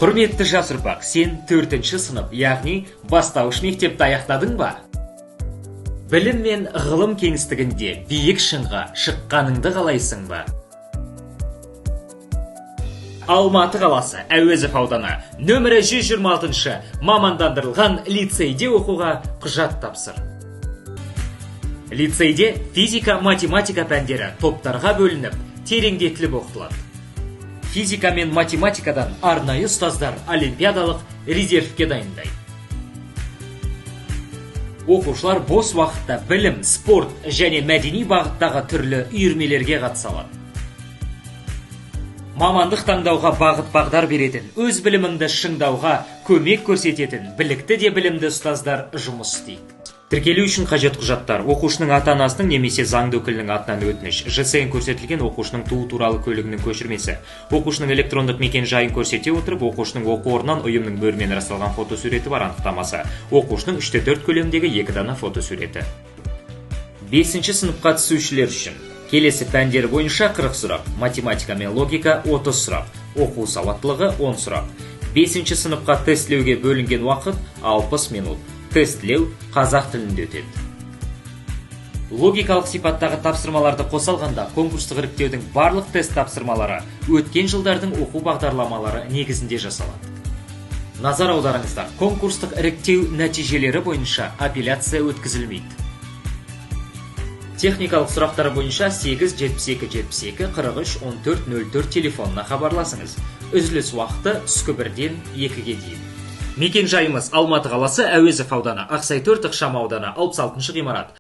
Құрметті жас ұрпақ, сен 4-ші сынып, яғни бастауыш мектепті аяқтадың ба? Білім мен ғылым кеңістігінде биік шыңға шыққаныңды қалайсың ба? Алматы қаласы, Әуезов ауданы, нөмірі 126-шы мамандандырылған лицейде оқуға құжат тапсыр. Лицейде физика, математика пәндері топтарға бөлініп, тереңдетіліп оқытылады. Физика мен математикадан арнайы ұстаздар олимпиадалық резервке дайындайды. Оқушылар бос уақытта білім, спорт және мәдени бағыттағы түрлі үйірмелерге қатыса алады. Мамандық таңдауға бағыт-бағдар беретін, өз біліміңді шыңдауға көмек көрсететін білікті де білімді ұстаздар жұмыс істейді. Тіркелу үшін қажет құжаттар: оқушының ата-анасының немесе заңды өкілінің атынан өтініш, ЖСН көрсетілген оқушының туу туралы куәлігінің көшірмесі, оқушының электрондық мекен жайын көрсете отырып, оқушының оқу орнынан ұйымның бөлімінен расталған фотосуреті бар анықтамасы, оқушының 3/4 көлемдегі 2 дана фотосуреті. 5-ші сыныпқа түсушілер үшін келесі пәндер бойынша 40 сұрақ, математика мен логика 30 сұрақ, оқу сауаттылығы 10 сұрақ. 5-ші сыныпқа тестілеуге бөлінген уақыт 60 минут. Тестілеу қазақ тілінде өтеді. Логикалық сипаттағы тапсырмаларды қоса алғанда, конкурстық іріктеудің барлық тест тапсырмалары өткен жылдардың оқу бағдарламалары негізінде жасалады. Назар аударыңыздар, конкурстық іріктеу нәтижелері бойынша апелляция өткізілмейді. Техникалық сұрақтар бойынша 8 72 72 43 14 04 телефонына хабарласыңыз. Үзіліс уақыты түскі 1-ден 2-ге дейін. Мекен жайымыз Алматы қаласы, Әуезов ауданы, Ақсай 4 ықшам ауданы, 66-шы ғимарат.